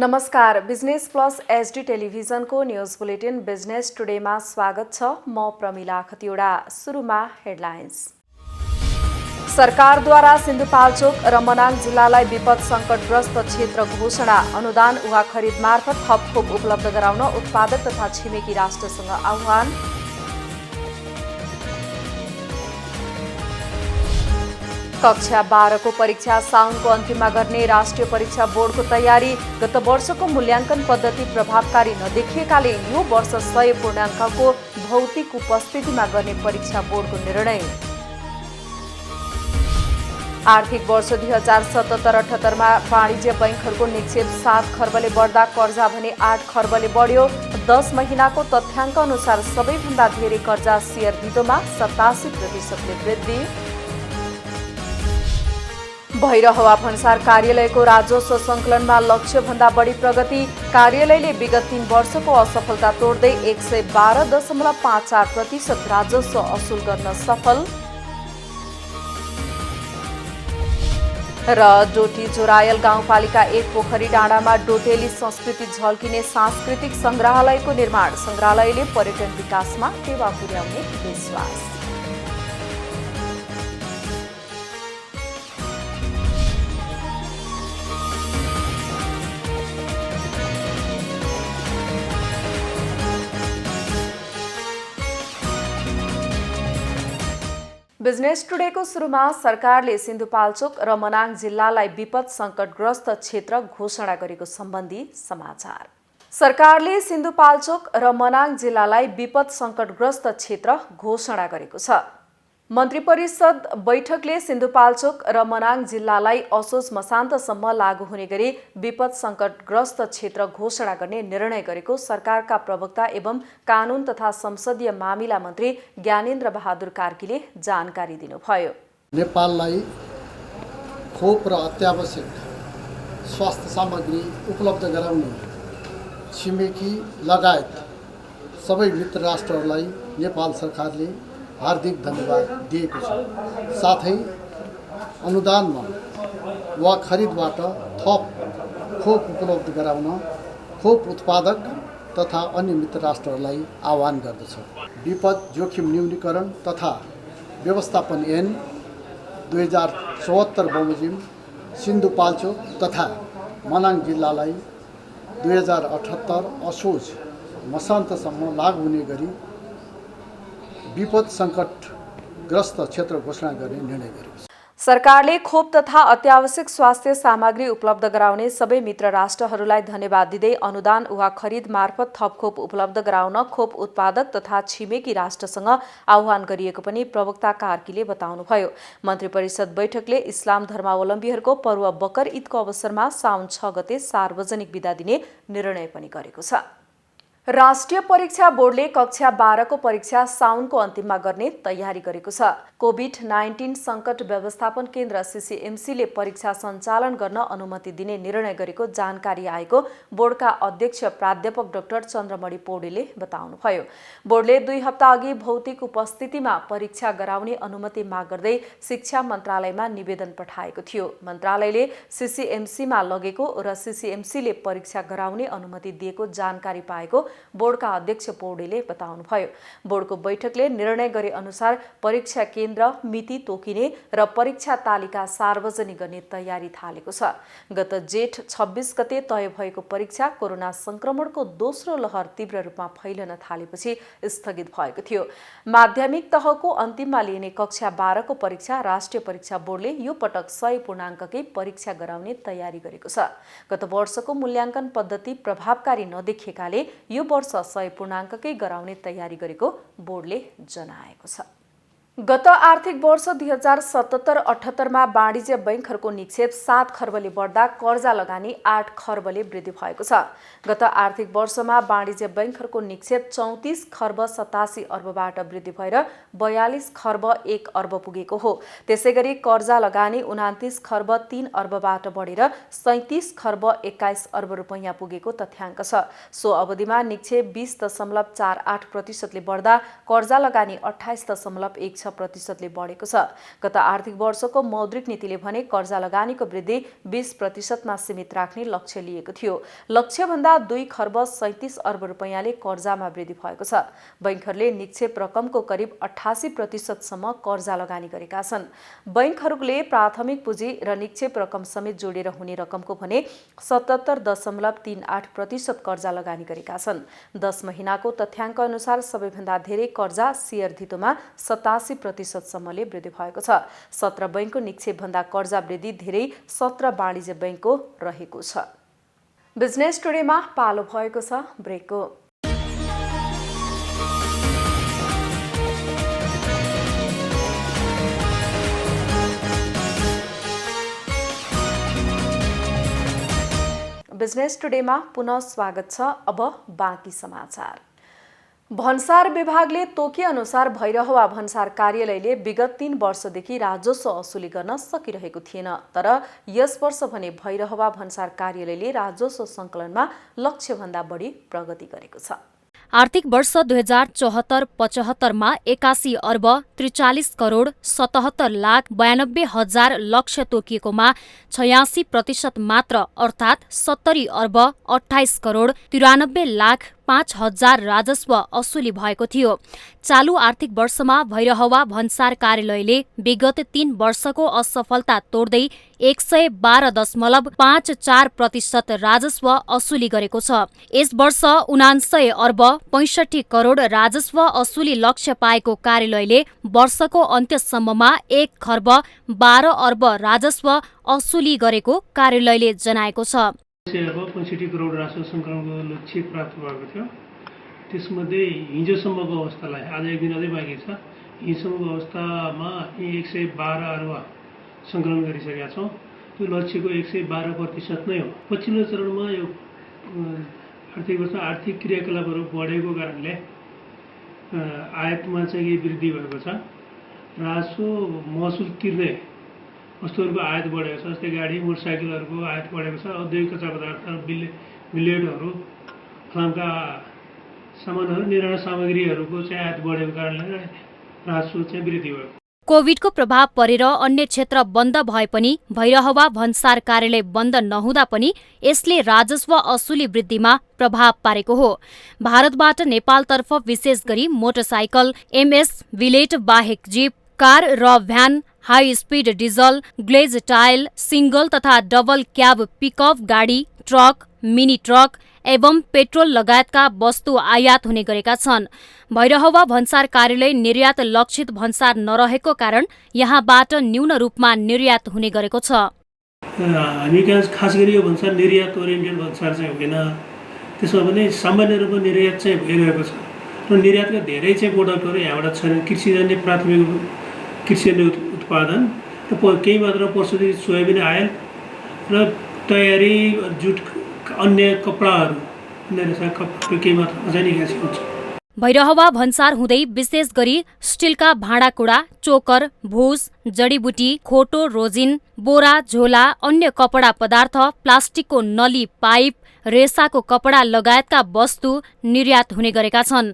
नमस्कार, business plus HD टेलिभिजनको news bulletin business टुडेमा स्वागत छ। म प्रमिला खतिवडा। सुरुमा हेडलाइन्स। सरकारद्वारा सिन्धुपाल्चोक र मनाङ जिल्लालाई विपद सङ्कटग्रस्त क्षेत्र घोषणा। अनुदान वा खरिद मार्फत थप उपलब्ध गराउन उत्पादक तथा छिमेकी राष्ट्रसँग आह्वान। कक्षा 12 को परीक्षा साउनको अन्तिममा गर्ने राष्ट्रिय परीक्षा बोर्डको तयारी। गत वर्षको मूल्याङ्कन पद्धति प्रभावकारी नदेखिएकाले यो वर्ष 100 पूर्णाङ्कको भौतिक उपस्थितिमा गर्ने परीक्षा बोर्डको निर्णय। आर्थिक वर्ष 2077-78 मा वाणिज्य बैंकहरूको निक्षेप 7 खर्बले बढ्दा कर्जा भने 8 खर्बले बढ्यो। 10 महिनाको तथ्याङ्क अनुसार सबैभन्दा धेरै कर्जा शेयर धितोमा 87%ले वृद्धि। भैरह हावाफन्सार कार्यालयको राजस्व सङ्कलनमा लक्ष्यभन्दा बढी प्रगति। कार्यालयले विगत 3 वर्षको असफलता तोड्दै 112.54% राजस्व असुल गर्न सफल। र डोटी जोरायल गाउँपालिका 1 पोखरी डाँडामा डोटेली संस्कृति झल्किने सांस्कृतिक सङ्ग्रहालयको निर्माण। सङ्ग्रहालयले पर्यटन विकासमा टेवा पुर्याउने विश्वास। बिजनेस टुडेको सुरुमा सरकारले सिन्धुपाल्चोक र मनाङ जिल्लालाई विपद सङ्कटग्रस्त क्षेत्र घोषणा गरेको सम्बन्धी समाचार। सरकारले सिन्धुपाल्चोक र मनाङ जिल्लालाई विपद सङ्कटग्रस्त क्षेत्र घोषणा गरेको छ। मन्त्री परिषद बैठकले सिन्धुपाल्चोक र मनाङ जिल्लालाई असोज मसान्तसम्म लागू हुने गरी विपद सङ्कटग्रस्त क्षेत्र घोषणा गर्ने निर्णय गरेको सरकारका प्रवक्ता एवं कानून तथा संसदीय मामिला मन्त्री ज्ञानेन्द्र बहादुर कार्कीले जानकारी दिनुभयो। नेपाललाई खोप र अत्यावश्यक स्वास्थ्य सामग्री उपलब्ध गराउने छिमेकी लगायत सबै मित्र राष्ट्रहरूलाई नेपाल सरकारले हार्दिक धन्यवाद दिएको छ। साथै अनुदानमा वा खरिदबाट थप खोप उपलब्ध गराउन खोप उत्पादक तथा अन्य मित्र राष्ट्रहरूलाई आह्वान गर्दछ। विपद जोखिम न्यूनीकरण तथा व्यवस्थापन ऐन 2074 बमोजिम सिन्धुपाल्चोक तथा मनाङ जिल्लालाई 2078 असोज मसान्तसम्म लागू हुने गरी विपद सङ्कटग्रस्त क्षेत्र घोषणा गर्ने निर्णय गरेको छ। सरकारले खोप तथा अत्यावश्यक स्वास्थ्य सामग्री उपलब्ध गराउने सबै मित्र राष्ट्रहरूलाई धन्यवाद दिँदै अनुदान वा खरिद मार्फत थप खोप उपलब्ध गराउन खोप उत्पादक तथा छिमेकी राष्ट्रसँग आह्वान गरिएको पनि प्रवक्ता कार्कीले बताउनुभयो। मन्त्री परिषद बैठकले इस्लाम धर्मावलम्बीहरूको पर्व बकर ईदको अवसरमा साउन 6 गते सार्वजनिक बिदा दिने निर्णय पनि गरेको छ। राष्ट्रिय परीक्षा बोर्डले कक्षा 12 को परीक्षा साउनको अन्तिममा गर्ने तयारी गरेको छ। कोभिड-19 सङ्कट व्यवस्थापन केन्द्र सीसीएमसीले परीक्षा सञ्चालन गर्न अनुमति दिने निर्णय गरेको जानकारी आएको बोर्डका अध्यक्ष प्राध्यापक डाक्टर चन्द्रमणि पौडेलले बताउनुभयो। बोर्डले 2 हप्ता अघि भौतिक उपस्थितिमा परीक्षा गराउने अनुमति माग गर्दै शिक्षा मन्त्रालयमा निवेदन पठाएको थियो। मन्त्रालयले सीसीएमसीमा लगेको र सीसीएमसीले परीक्षा गराउने अनुमति दिएको जानकारी पाएको बोर्डका अध्यक्ष पौडेलले बताउनुभयो। बोर्डको बैठकले निर्णय गरे अनुसार परीक्षा केन्द्र मिति तोकिने र परीक्षा तालिका सार्वजनिक गर्ने तयारी थालेको छ। गत जेठ 26 गते तय भएको परीक्षा कोरोना संक्रमणको दोस्रो लहर तीव्र रूपमा फैलन थालेपछि स्थगित भएको थियो। माध्यमिक तहको अन्तिममा लिइने कक्षा 12 को परीक्षा राष्ट्रिय परीक्षा बोर्डले यो पटक 100 पूर्णाङ्ककै परीक्षा गराउने तयारी गरेको छ। गत वर्षको मूल्याङ्कन पद्धति प्रभावकारी नदेखिएकाले यो वर्ष 100 पूर्णाङ्ककै गराउने तयारी गरेको बोर्डले जनाएको छ। गत आर्थिक वर्ष 2077-78 मा वाणिज्य बैंकहरूको निक्षेप 7 खर्बले बढ्दा कर्जा लगानी 8 खर्बले वृद्धि भएको छ। गत आर्थिक वर्षमा वाणिज्य बैंकहरूको निक्षेप 34 खर्ब 87 अर्बबाट वृद्धि भएर 42 खर्ब 1 अर्ब पुगेको हो। त्यसैगरी कर्जा लगानी 29 खर्ब 3 अर्बबाट बढेर 37 खर्ब 21 अर्ब रुपैयाँ पुगेको तथ्याङ्क छ। सो अवधिमा निक्षेप 20.48% ले बढ्दा कर्जा लगानी 28.16 प्रतिशतले बढेको छ। गत आर्थिक वर्षको मौद्रिक नीतिले भने कर्जा लगानीको वृद्धि 20% सीमित राख्ने लक्ष्य लिएको थियो। लक्ष्यभन्दा 2 खर्ब 37 अर्ब रुपैयाँले कर्जामा वृद्धि भएको छ। बैंकहरूले निक्षेप रकमको करिब 88% सम्म कर्जा लगानी गरेका छन्। बैंकहरूले प्राथमिक पुँजी र निक्षेप रकम समेत जोडेर हुने रकमको भने 77.38% कर्जा लगानी गरेका छन्। 10 महिनाको तथ्याङ्क अनुसार सबैभन्दा धेरै कर्जा शेयर धितोमा 87% सम्मले वृद्धि भएको छ। 17 बैंकको निक्षेपभन्दा कर्जा वृद्धि धेरै 17 वाणिज्य बैंकको रहेको छ। बिजनेस टुडेमा पालो भएको छ ब्रेकको। बिजनेस टुडेमा पुनः स्वागत छ। अब बाँकी समाचार। भन्सार विभागले तोके अनुसार भैरहवा भन्सार कार्यालयले विगत 3 वर्षदेखि राजस्व असुली गर्न सकिरहेको थिएन। तर यस वर्ष भने भैरहवा भन्सार कार्यालयले राजस्व सङ्कलनमा लक्ष्यभन्दा बढी प्रगति गरेको छ। आर्थिक वर्ष 2074-75 मा 81 अर्ब 43 करोड 77 लाख 92 हजार लक्ष्य तोकिएकोमा 86% मात्र अर्थात् 70 अर्ब 28 करोड 93 लाख 5 हजार राजस्व असुली भएको थियो। चालू आर्थिक वर्षमा भैरहवा भन्सार कार्यालयले विगत 3 वर्षको असफलता तोड्दै 112.54% राजस्व असुली गरेको छ। यस वर्ष 79 अर्ब 65 करोड राजस्व असुली लक्ष्य पाएको कार्यालयले वर्षको अन्त्यसम्ममा 1 खर्ब 12 अर्ब राजस्व असुली गरेको कार्यालयले जनाएको छ। 65 करोड राजस्व सङ्कलनको लक्ष्य प्राप्त भएको थियो। त्यसमध्ये हिजोसम्मको अवस्थालाई आज एक दिन अझै बाँकी छ। हिजोसम्मको अवस्थामा 112 अर्ब सङ्कलन गरिसकेका छौँ। त्यो लक्ष्यको 112% नै हो। पछिल्लो चरणमा यो आर्थिक वर्ष आर्थिक क्रियाकलापहरू बढेको कारणले आयातमा चाहिँ केही वृद्धि भएको छ। राजस्व महसुल तिर्ने वस्तुहरूको आयात बढेको छ। जस्तै गाडी मोटरसाइकलहरूको आयात बढेको छ। औद्योगिक कच्चा पदार्थ बिलेटहरू फलामका सामानहरू निर्माण सामग्रीहरूको चाहिँ आयात बढेको कारणले राजस्व चाहिँ वृद्धि भयो। कोभिडको प्रभाव परेर अन्य क्षेत्र बन्द भए पनि भैरहवा भन्सार कार्यालय बन्द नहुँदा पनि यसले राजस्व असुली वृद्धिमा प्रभाव पारेको हो। भारतबाट नेपालतर्फ विशेष गरी मोटरसाइकल, एमएस बिलेट बाहेक जीप, कार र van, high speed diesel, glaze tile, single तथा डबल क्याब पिकअप गाडी, ट्रक, मिनी ट्रक एवं पेट्रोल लगायतका वस्तु आयात हुने गरेका छन्। भैरहवा भन्सार कार्यालय निर्यात लक्षित भन्सार नरहेको कारण यहाँबाट न्यून रूपमा निर्यात हुने गरेको छ। हामी खास गरी यो भन्सार निर्यात ओरिएन्टेड भन्सार चाहिँ होइन। त्यसमा पनि सामान्य रूपमा निर्यात चाहिँ भइरहेको छ र निर्यातका धेरै चाहिँ प्रोडक्टहरू यहाँबाट छन्। कृषिजन्य प्राथमिक कृषिजन्य उत्पादन र केही मात्रामा पशुदेखि सोयाबिन आयल र तयारी जुट अन्य कपडाहरू केही मात्रामा चाहिँ निकासी हुन्छ। भैरहवा भन्सार हुँदै विशेष गरी स्टिलका भाँडाकुँडा, चोकर, भुस, जडीबुटी, खोटो, रोजिन, बोरा, झोला, अन्य कपडा पदार्थ, प्लास्टिकको नली, पाइप, रेसाको कपडा लगायतका वस्तु निर्यात हुने गरेका छन्।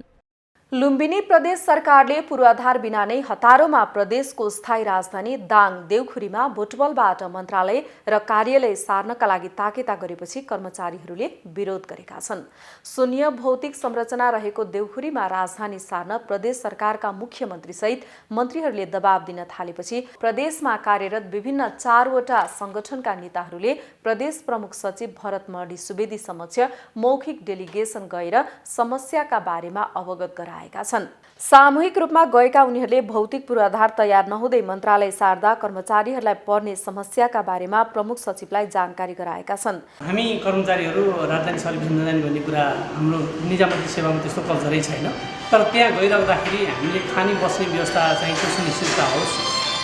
लुम्बिनी प्रदेश सरकारले पूर्वाधार बिना नै हतारोमा प्रदेशको स्थायी राजधानी दाङ देउखुरीमा बुटबलबाट मन्त्रालय र कार्यालय सार्नका लागि ताकेता गरेपछि कर्मचारीहरूले विरोध गरेका छन्। शून्य भौतिक संरचना रहेको देउखुरीमा राजधानी सार्न प्रदेश सरकारका मुख्यमन्त्री सहित मन्त्रीहरूले दबाब दिन थालेपछि प्रदेशमा कार्यरत विभिन्न 4वटा संगठनका नेताहरूले प्रदेश प्रमुख सचिव भरत मर्डी सुवेदी समक्ष मौखिक डेलिगेसन गएर समस्याका बारेमा अवगत गराए। सामूहिक रूपमा गएका उनीहरूले भौतिक पूर्वाधार तयार नहुँदै मन्त्रालय सार्दा कर्मचारीहरूलाई पर्ने समस्याका बारेमा प्रमुख सचिवलाई जानकारी गराएका छन्। हामी कर्मचारीहरू राजधानी सर्भिस नजाने भन्ने कुरा हाम्रो निजामती सेवामा त्यस्तो कल्चरै छैन। तर त्यहाँ गइरहँदाखेरि हामीले खाने बस्ने व्यवस्था चाहिँ त्यो सुनिश्चित होस्।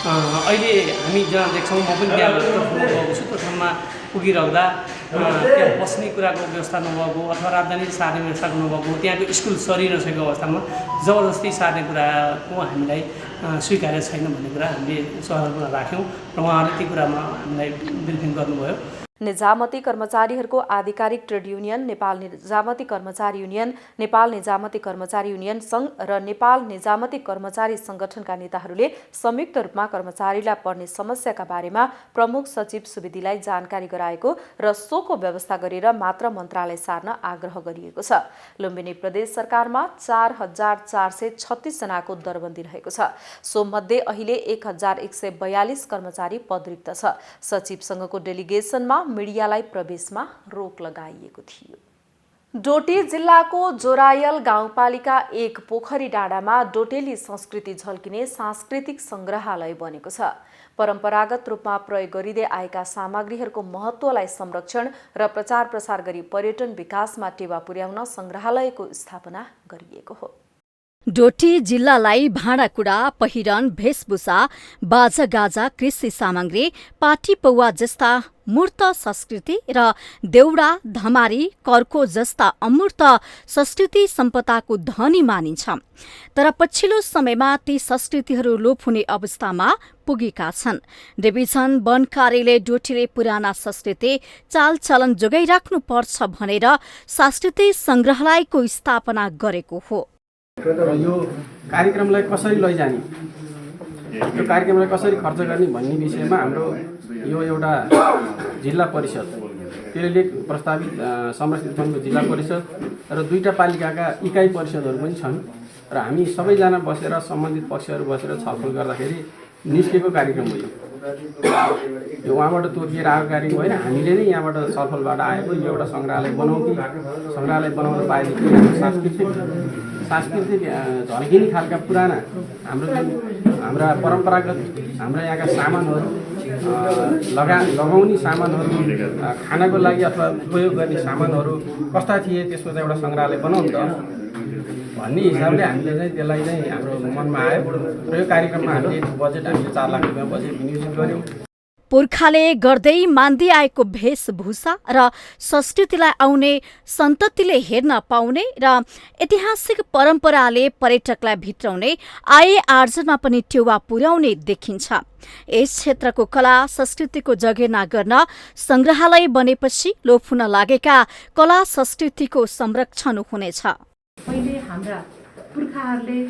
अहिले हामी जहाँ देख्छौँ, म पनि त्यहाँ गएको छु, त्यो ठाउँमा पुगिरहँदा त्यहाँ बस्ने कुराको व्यवस्था नभएको अथवा राजधानी सार्ने व्यवस्था नभएको, त्यहाँको स्कुल सरिनसकेको अवस्थामा जबरजस्ती सार्ने कुराको हामीलाई स्वीकार्य छैन भन्ने कुरा हामीले सहरमा राख्यौँ र उहाँहरूले ती कुरामा हामीलाई ब्रिफिङ गर्नुभयो। निजामती कर्मचारीहरूको आधिकारिक ट्रेड युनियन नेपाल निजामती कर्मचारी युनियन, नेपाल निजामती कर्मचारी युनियन सङ्घ र नेपाल निजामती कर्मचारी सङ्गठनका नेताहरूले संयुक्त रूपमा कर्मचारीलाई पर्ने समस्याका बारेमा प्रमुख सचिव सुवेदीलाई जानकारी गराएको र सोको व्यवस्था गरेर मात्र मन्त्रालय सार्न आग्रह गरिएको छ। लुम्बिनी प्रदेश सरकारमा 4,436 जनाको दरबन्दी रहेको छ। सोमध्ये अहिले 1,142 कर्मचारी पदरिक्त छ। सचिवसँगको डेलिगेसनमा मिडियालाई प्रवेशमा रोक लगाइएको थियो। डोटी जिल्लाको जोरायल गाउँपालिका 1 पोखरी डाँडामा डोटेली संस्कृति झल्किने सांस्कृतिक सङ्ग्रहालय बनेको छ। परम्परागत रूपमा प्रयोग गरिँदै आएका सामग्रीहरूको महत्त्वलाई संरक्षण र प्रचार प्रसार गरी पर्यटन विकासमा टेवा पुर्याउन सङ्ग्रहालयको स्थापना गरिएको हो। डोटी जिल्लालाई भाँडाकुँडा, पहिरन, भेषभूषा, बाजागाजा, कृषि सामग्री, पाटी पौवा जस्ता मूर्त संस्कृति र देउडा, धमारी, कर्को जस्ता अमूर्त संस्कृति सम्पदाको धनी मानिन्छ। तर पछिल्लो समयमा ती संस्कृतिहरू लोप हुने अवस्थामा पुगेका छन्। डिभिजन वन कार्यालय डोटीले पुराना संस्कृति चालचलन जोगाइराख्नु पर्छ भनेर सांस्कृतिक सङ्ग्रहालयको स्थापना गरेको हो। र यो कार्यक्रमलाई कसरी लैजाने, यो कार्यक्रमलाई कसरी खर्च गर्ने भन्ने विषयमा हाम्रो यो एउटा जिल्ला परिषद त्यसले प्रस्तावित संरक्षित वनको जिल्ला परिषद र 2टा पालिकाका इकाइ परिषदहरू पनि छन् र हामी सबैजना बसेर सम्बन्धित पक्षहरू बसेर छलफल गर्दाखेरि निस्केको कार्यक्रम हो। यो उहाँबाट तोकिएर आएको कार्यक्रम होइन, हामीले नै यहाँबाट छलफलबाट आएको यो एउटा सङ्ग्रहालय बनाउँ कि सङ्ग्रहालय बनाउन पाएदेखि सांस्कृतिक झल्किने खालका पुराना हाम्रो जुन हाम्रा परम्परागत हाम्रा यहाँका सामानहरू लगाउने सामानहरू, खानाको लागि अथवा उपयोग गर्ने सामानहरू कस्ता थिए त्यसको चाहिँ एउटा सङ्ग्रहालय बनाउँ त भन्ने हिसाबले हामीले चाहिँ त्यसलाई चाहिँ हाम्रो मनमा आयो र यो कार्यक्रममा हामीले बजेट 4 लाख रुपियाँ बजेट विनियोजित गऱ्यौँ। पुर्खाले गर्दै मान्दै आएको वेशभूषा र संस्कृतिलाई आउने सन्ततिले हेर्न पाउने र ऐतिहासिक परम्पराले पर्यटकलाई भित्राउने आय आर्जनमा पनि टेवा पुर्याउने देखिन्छ। यस क्षेत्रको कला संस्कृतिको जगेर्ना गर्न सङ्ग्रहालय बनेपछि लोप हुन लागेका कला संस्कृतिको संरक्षण हुनेछ। पहिले हाम्रा पुर्खाहरूले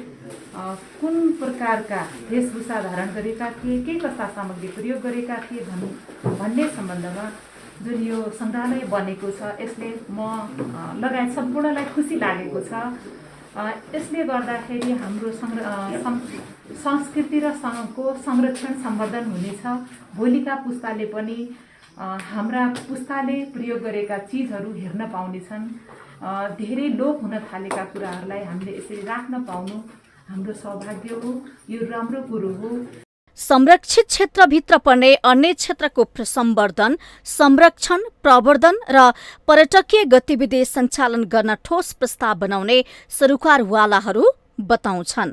कुन प्रकारका वेशभूषा धारण गरेका थिए, के कस्ता सामग्री प्रयोग गरेका थिए भन्ने सम्बन्धमा जुन यो सङ्ग्रहालय बनेको छ यसले म लगायत सम्पूर्णलाई खुसी लागेको छ। यसले गर्दाखेरि हाम्रो संस्कृति र को संरक्षण सम्वर्धन हुनेछ। भोलिका पुस्ताले पनि हाम्रा पुस्ताले प्रयोग गरेका चिजहरू हेर्न पाउनेछन्। धेरै लोप हुन थालेका कुराहरूलाई हामीले यसरी राख्न पाउनु हाम्रो सौभाग्य हो, यो राम्रो कुरो हो। संरक्षित क्षेत्रभित्र पर्ने अन्य क्षेत्रको संवर्धन, संरक्षण, प्रवर्धन र पर्यटकीय गतिविधि सञ्चालन गर्न ठोस प्रस्ताव बनाउने सरोकारवालाहरू बताउँछन्।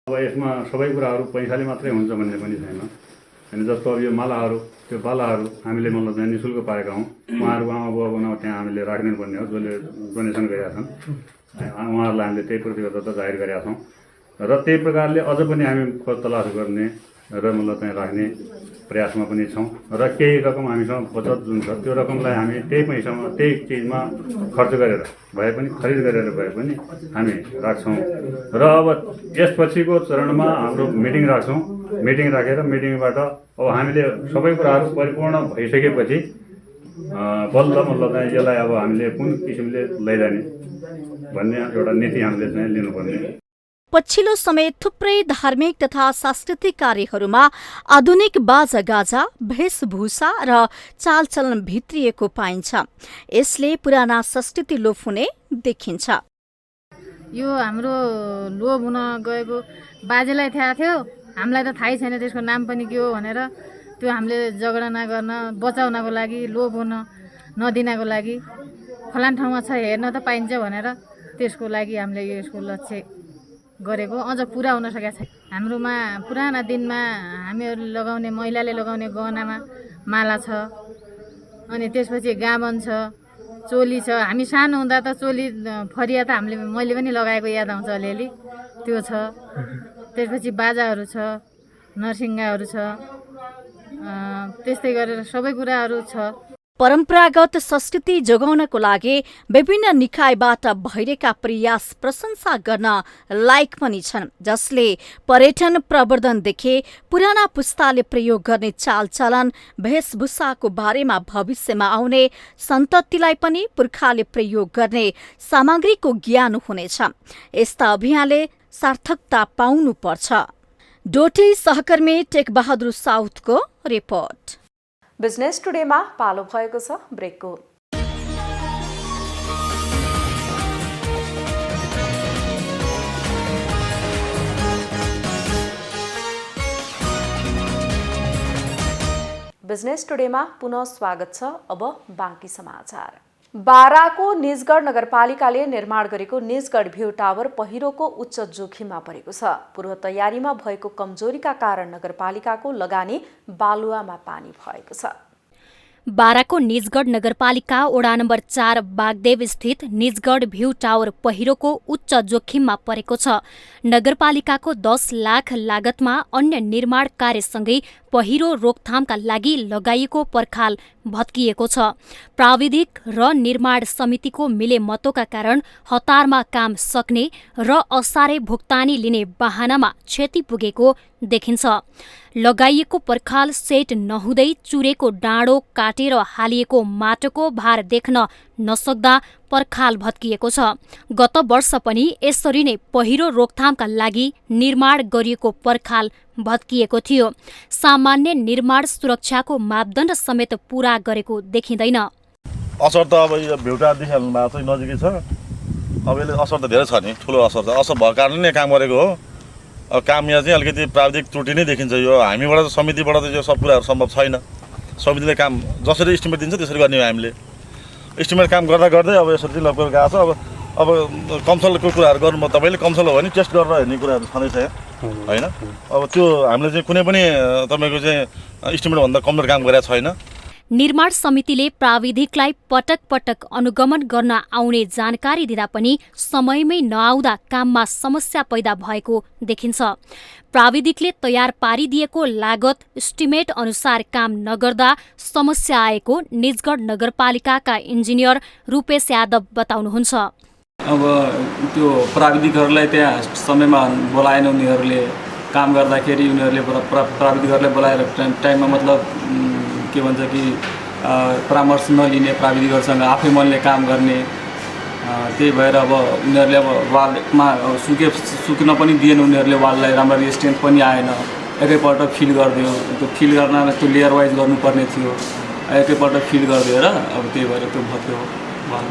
अब यसमा सबै कुराहरू पैसाले मात्रै हुन्छ भन्ने पनि छैन। अनि जस्तो अब यो मालाहरू, त्यो बालाहरू हामीले मतलब चाहिँ निःशुल्क पाएका हौँ। उहाँहरूको आमा बुवाको नाउँ त्यहाँ हामीले राखिदिनु पर्ने हो, जसले डोनेसन गरेका छन्। उहाँहरूलाई हामीले त्यही प्रतिबद्धता जाहेर गरेका छौँ र त्यही प्रकारले अझ पनि हामी खोज तलास गर्ने र मतलब चाहिँ राख्ने प्रयासमा पनि छौँ र केही रकम हामीसँग बचत जुन छ त्यो रकमलाई हामी त्यही पैसामा त्यही चिजमा खर्च गरेर भए पनि खरिद गरेर भए पनि हामी राख्छौँ। र अब यसपछिको चरणमा हाम्रो मिटिङ राख्छौँ। मिटिङ राखेर मिटिङबाट अब हामीले सबै कुराहरू परिपूर्ण भइसकेपछि बल्ल चाहिँ यसलाई अब हामीले कुन किसिमले लैजाने भन्ने एउटा नीति हामीले चाहिँ लिनुपर्ने। पछिल्लो समय थुप्रै धार्मिक तथा सांस्कृतिक कार्यहरूमा आधुनिक बाजागाजा, वेशभूषा र चालचलन भित्रिएको पाइन्छ। यसले पुराना संस्कृति लोप हुने देखिन्छ। यो हाम्रो लोप हुन गएको बाजेलाई थाहा थियो, हामीलाई त थाहै छैन त्यसको नाम पनि के हो भनेर। त्यो हामीले जगडना गर्न बचाउनको लागि, लोप हुन नदिनको लागि, फलान ठाउँमा छ हेर्न त पाइन्छ भनेर त्यसको लागि हामीले यसको लक्ष्य गरेको अझ पुरा हुन सकेको छैन। हाम्रोमा पुराना दिनमा हामीहरू लगाउने, महिलाले लगाउने गहनामा माला छ, अनि त्यसपछि गाबन छ, चोली छ। हामी सानो हुँदा त चोली फरिया त मैले पनि लगाएको याद आउँछ अलिअलि, त्यो छ। त्यसपछि बाजाहरू छ, नरसिङ्गाहरू छ, त्यस्तै गरेर सबै कुराहरू छ। परम्परागत संस्कृति जोगाउनको लागि विभिन्न निकायबाट भइरहेका प्रयास प्रशंसा गर्न लायक पनि छन्, जसले पर्यटन प्रवर्धनदेखि पुराना पुस्ताले प्रयोग गर्ने चालचलन वेशभूषाको बारेमा भविष्यमा आउने सन्ततिलाई पनि पुर्खाले प्रयोग गर्ने सामग्रीको ज्ञान हुनेछ। यस्ता अभियानले सार्थकता पाउनुपर्छ। डोटी सहकर्मी टेकबहादुर साउथको रिपोर्ट। बिजनेस टुडेमा पालो भएको छ ब्रेकको। बिजनेस टुडेमा पुनः स्वागत छ। अब बाँकी समाचार। बाराको निजगढ नगरपालिकाले निर्माण गरेको निजगढ भ्यू टावर पहिरोको उच्च जोखिममा परेको छ। पूर्व तयारीमा भएको कमजोरीका कारण नगरपालिकाको लगानी बालुवामा पानी भएको छ। बाराको निजगढ नगरपालिका वडा नम्बर 4 बागदेव स्थित निजगढ भ्यू टावर पहिरोको उच्च जोखिममा परेको छ। नगरपालिकाको 10 लाख लागतमा अन्य निर्माण कार्यसँगै पहिरो रोकथामका लागि लगाइएको पर्खाल भत्किएको छ। प्राविधिक र निर्माण समितिको मिलेमतोका कारण हतारमा काम सक्ने र असारे भुक्तानी लिने बहानामा क्षति पुगेको देखिन्छ। लगाइएको पर्खाल सेट नहुँदै चुरेको डाँडो काटेर हालिएको माटोको भार देख्न नसक्दा पर्खाल भत्किएको छ। गत वर्ष पनि यसरी नै पहिरो रोकथामका लागि निर्माण गरिएको पर्खाल भत्किएको थियो। सामान्य निर्माण सुरक्षाको मापदण्ड समेत पूरा गरेको देखिँदैन। असर त अब यो भ्यूटा देखिहाल्नु भएको चाहिँ नजिकै छ। अब यसले असर त धेरै छ नि, ठुलो असर छ। असर भएको कारणले नै काम गरेको हो। अब काम यहाँ चाहिँ अलिकति प्राविधिक त्रुटि नै देखिन्छ। यो हामीबाट समितिबाट त यो सब कुराहरू सम्भव छैन। समितिले काम जसरी इस्टिमेट दिन्छ त्यसरी गर्ने हो। हामीले इस्टिमेट काम गर्दा गर्दै अब यसरी चाहिँ लगभग गएको छ। अब कमसलको कुराहरू गर्नु तपाईँले कमसल हो भने टेस्ट गरेर हेर्ने कुराहरू छँदैछ होइन। अब त्यो हामीले चाहिँ कुनै पनि तपाईँको चाहिँ इस्टिमेटभन्दा कमजोर काम गरेको छैन। निर्माण समितिले प्राविधिकलाई पटक पटक अनुगमन गर्न आउने जानकारी दिँदा पनि समयमै नआउँदा काममा समस्या पैदा भएको देखिन्छ। प्राविधिकले तयार पारिदिएको लागत इस्टिमेट अनुसार काम नगर्दा समस्या आएको निजगढ नगरपालिकाका इन्जिनियर रूपेश यादव बताउनुहुन्छ। अब त्यो प्राविधिकहरूलाई त्यहाँ समयमा बोलाएन। उनीहरूले काम गर्दाखेरि उनीहरूले प्राविधिकहरूलाई बोलाएर टाइममा मतलब के भन्छ कि परामर्श नलिने, प्राविधिकहरूसँग आफै मनले काम गर्ने। त्यही भएर अब उनीहरूले अब वालमा सुक्न पनि दिएन। उनीहरूले वाललाई राम्ररी स्ट्रेन्थ पनि आएन। एकैपल्ट फिल गरिदियो। त्यो फिल गर्न त्यो लेयर वाइज गर्नुपर्ने थियो। एकैपल्ट फिल गरिदिएर अब त्यही भएर त्यो भत्क्यो वाल।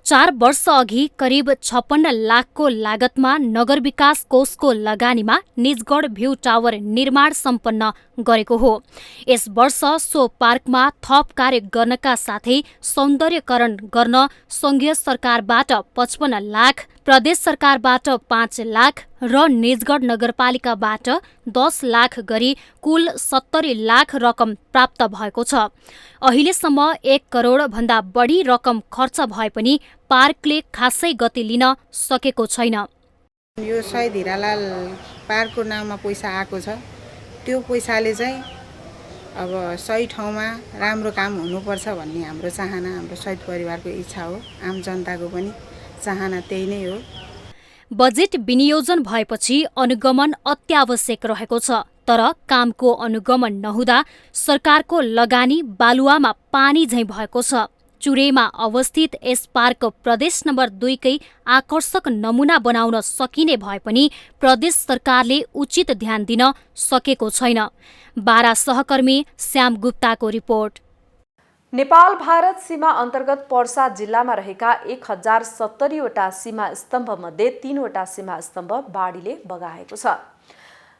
4 वर्ष अघि करिब 56 लाखको लागतमा नगर विकास कोषको लगानीमा निजगढ भ्यू टावर निर्माण सम्पन्न गरेको हो। यस वर्ष सो पार्कमा थप कार्य गर्नका साथै सौन्दर्यकरण गर्न सङ्घीय सरकारबाट 55 लाख, प्रदेश सरकारबाट 5 लाख र निजगढ नगरपालिकाबाट 10 लाख गरी कुल 70 लाख रकम प्राप्त भएको छ। अहिलेसम्म 1 करोड भन्दा बढी रकम खर्च भए पनि पार्कले खासै गति लिन सकेको छैन। यो शहीद हिरालाल पार्कको नाममा पैसा आएको छ। त्यो पैसाले चाहिँ अब सही ठाउँमा राम्रो काम हुनुपर्छ भन्ने हाम्रो चाहना, हाम्रो शहीद परिवारको इच्छा हो। आम जनताको पनि चाहना त्यही नै हो। बजेट विनियोजन भएपछि अनुगमन अत्यावश्यक रहेको छ। तर कामको अनुगमन नहुँदा सरकारको लगानी बालुवामा पानी झैं भएको छ। चुरेमा अवस्थित यस पार्क प्रदेश नम्बर 2 कै आकर्षक नमुना बनाउन सकिने भए पनि प्रदेश सरकारले उचित ध्यान दिन सकेको छैन। बारा सहकर्मी श्याम गुप्ताको रिपोर्ट। नेपाल भारत सीमा अन्तर्गत पर्सा जिल्लामा रहेका 1070 वटा सीमा स्तम्भमध्ये 3 वटा सीमा स्तम्भ बाढीले बगाएको छ।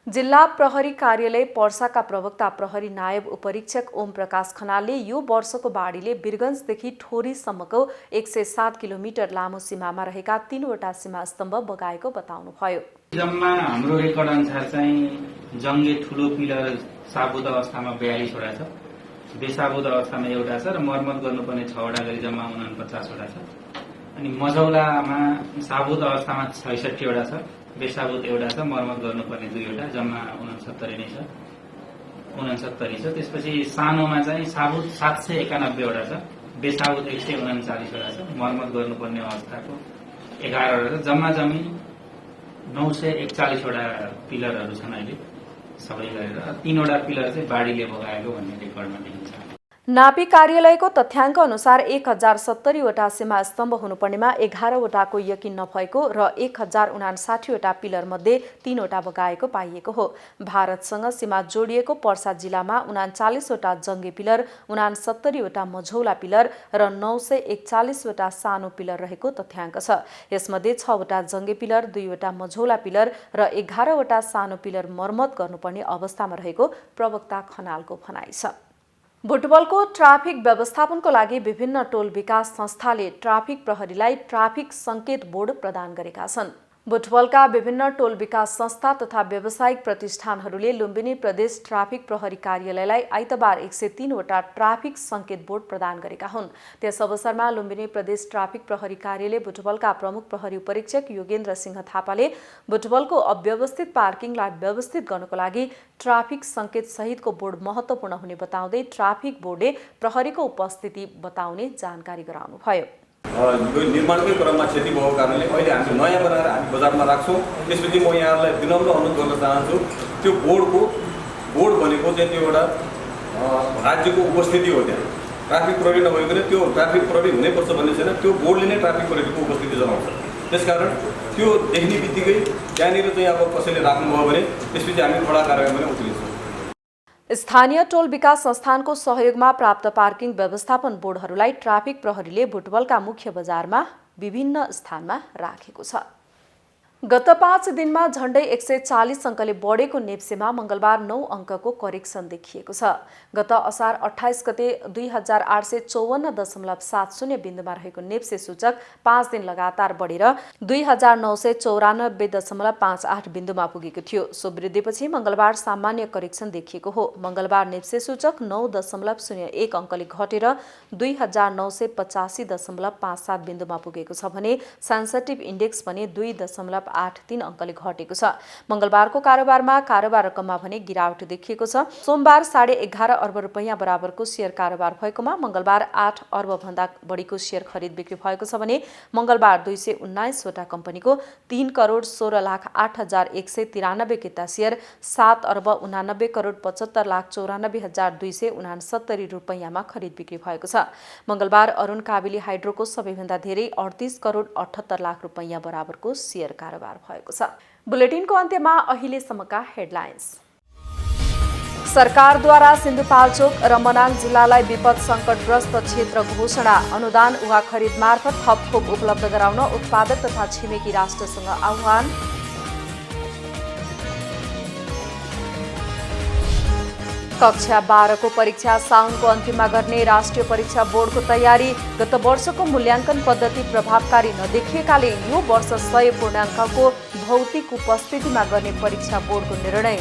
जिल्ला प्रहरी कार्यालय पर्साका प्रवक्ता प्रहरी नायब उपरीक्षक ओम प्रकाश खनालले यो वर्षको बाढीले वीरगञ्जदेखि ठोरीसम्मको 107 किलोमिटर लामो सीमामा रहेका 3 वटा सीमा स्तम्भ बगाएको बताउनुभयो। जम्मा हाम्रो रेकर्ड अनुसार चाहिँ जङ्गे ठुलो पिलर साबुत अवस्थामा 42 वटा छ, बेसाबुत अवस्थामा एउटा छ र मर्मत गर्नुपर्ने 6 वटा गरी जम्मा 49 वटा छ। अनि मझौलामा साबुत अवस्थामा 66 वटा छ, बेसाबुत एउटा छ, मर्मत गर्नुपर्ने 2 वटा, जम्मा 69 नै छ। 69 छ। त्यसपछि सानोमा चाहिँ साबुत 791 वटा छ, बेसाबुत 139 वटा छ, मर्मत गर्नुपर्ने अवस्थाको 11 वटा छ। जम्मा जम्मी 941 वटा पिलरहरू छन् अहिले सबै गरेर। 3 वटा पिलर चाहिँ बाढीले बगाएको भन्ने रेकर्डमा देखिन्छ। नापी कार्यालयको तथ्याङ्क अनुसार 1070 वटा सीमा स्तम्भ हुनुपर्नेमा 11 वटाको यकिन नभएको र 1059 वटा पिलर मध्ये 3 वटा बगाएको पाइएको हो। भारतसँग सीमा जोडिएको पर्सा जिल्लामा 39 वटा जङ्गे पिलर, 69 वटा मझौला पिलर र 941 वटा सानो पिलर रहेको तथ्याङ्क छ। यसमध्ये 6 वटा जङ्गे पिलर, 2 वटा मझौला पिलर र 11 वटा सानो पिलर मर्मत गर्नुपर्ने अवस्थामा रहेको प्रवक्ता खनालको भनाइ छ। बुटवलको ट्राफिक व्यवस्थापनको लागि विभिन्न टोल विकास संस्थाले ट्राफिक प्रहरीलाई ट्राफिक सङ्केत बोर्ड प्रदान गरेका छन्। बुटवलका विभिन्न टोल विकास संस्था तथा व्यावसायिक प्रतिष्ठानहरूले लुम्बिनी प्रदेश ट्राफिक प्रहरी कार्यालयलाई आइतबार 103 वटा ट्राफिक सङ्केत बोर्ड प्रदान गरेका हुन्। त्यस अवसरमा लुम्बिनी प्रदेश ट्राफिक प्रहरी कार्यालय बुटवलका प्रमुख प्रहरी उपरीक्षक योगेन्द्र सिंह थापाले बुटवलको अव्यवस्थित पार्किङलाई व्यवस्थित गर्नको लागि ट्राफिक सङ्केत सहितको बोर्ड महत्त्वपूर्ण हुने बताउँदै ट्राफिक बोर्डले प्रहरीको उपस्थिति बताउने जानकारी गराउनुभयो। यो निर्माणकै क्रममा क्षति भएको कारणले अहिले हामी नयाँ बनाएर हामी बजारमा राख्छौँ। त्यसपछि म यहाँहरूलाई विनम्र अनुरोध गर्न चाहन्छु, त्यो बोर्ड भनेको चाहिँ त्यो एउटा राज्यको उपस्थिति हो। त्यहाँ ट्राफिक प्रहरी नभइकन त्यो ट्राफिक प्रहरी हुनैपर्छ भन्ने छैन, त्यो बोर्डले नै ट्राफिक प्रहरीको उपस्थिति जनाउँछ। त्यसकारण त्यो देख्ने बित्तिकै त्यहाँनिर चाहिँ अब कसैले राख्नुभयो भने त्यसपछि हामी कडा कारबाही पनि उत्रिन्छौँ। स्थानीय टोल विकास संस्थानको सहयोगमा प्राप्त पार्किङ व्यवस्थापन बोर्डहरूलाई ट्राफिक प्रहरीले बुटवलका मुख्य बजारमा विभिन्न स्थानमा राखेको छ। गत 5 दिनमा झण्डै 140 अङ्कले बढेको नेप्सेमा मंगलबार 9 अङ्कको करेक्सन देखिएको छ। गत असार 28 गते 2854.70 बिन्दुमा रहेको नेप्से सूचक 5 दिन लगातार बढेर 2994.58 बिन्दुमा पुगेको थियो। सो वृद्धिपछि मंगलबार सामान्य करेक्सन देखिएको हो। मंगलबार नेप्से सूचक 9.01 अङ्कले घटेर 2985.57 बिन्दुमा पुगेको छ भने सेन्सिटिभ इन्डेक्स भने 2.83 अङ्कले घटेको छ। मंगलबारको कारोबारमा कारोबार रकममा भने गिरावट देखिएको छ। सोमबार 11.5 अर्ब रुपैयाँ बराबरको शेयर कारोबार भएकोमा मंगलबार 8 अर्ब भन्दा बढीको शेयर खरिद बिक्री भएको छ भने मंगलबार 219 वटा कम्पनीको 3,16,08,193 किता शेयर 7 अर्ब 89,75,94,269 रुपैयाँमा खरिद बिक्री भएको छ। मंगलबार अरुण काबेली हाइड्रोको सबैभन्दा धेरै 38,78,00,000 रुपैयाँ बराबरको शेयर कारोबार भएको छ। बुलेटिनको अन्त्यमा अहिलेसम्मका हेडलाइन्स। सरकारद्वारा सिन्धुपाल्चोक र मनाङ जिल्लालाई विपद सङ्कटग्रस्त क्षेत्र घोषणा, अनुदान वा खरिद मार्फत थप खोप उपलब्ध गराउन उत्पादक तथा छिमेकी राष्ट्रसँग आह्वान। कक्षा 12 को परीक्षा साउनको अन्तिममा गर्ने राष्ट्रिय परीक्षा बोर्डको तयारी। गत वर्षको मूल्याङ्कन पद्धति प्रभावकारी नदेखिएकाले यो वर्ष 100 पूर्णाङ्कको भौतिक उपस्थितिमा गर्ने परीक्षा बोर्डको निर्णय।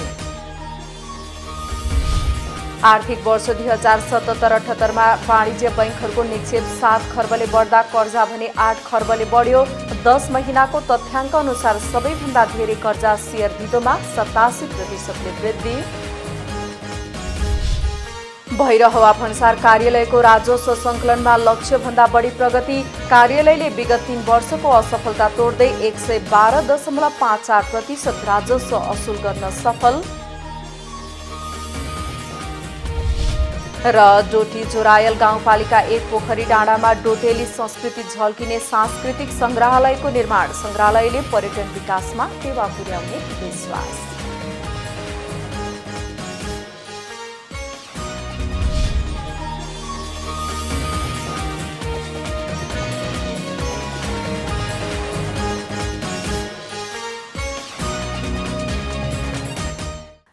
आर्थिक वर्ष 2077-78 मा वाणिज्य बैंकहरूको निक्षेप 7 खर्बले बढ्दा कर्जा भने 8 खर्बले बढ्यो। 10 महिनाको तथ्याङ्क अनुसार सबैभन्दा धेरै कर्जा शेयर धितोमा 87% वृद्धि। भैरहवा भन्सार कार्यालयको राजस्व सङ्कलनमा लक्ष्यभन्दा बढी प्रगति। कार्यालयले विगत 3 वर्षको असफलता तोड्दै 112.54% राजस्व असुल गर्न सफल। र डोटी जोरायल गाउँपालिका 1 पोखरी डाँडामा डोटेली संस्कृति झल्किने सांस्कृतिक संग्रहालयको निर्माण। संग्रहालयले पर्यटन विकासमा टेवा पुर्याउने विश्वास।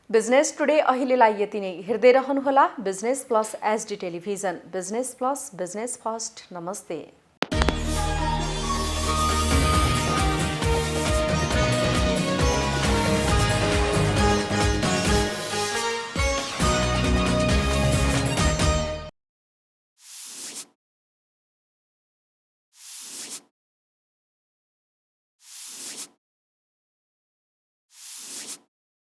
बिजनेस टुडे अहिलेलाई यति नै। हेर्दै रहनुहोला business plus HD television. Business plus, business first. नमस्ते।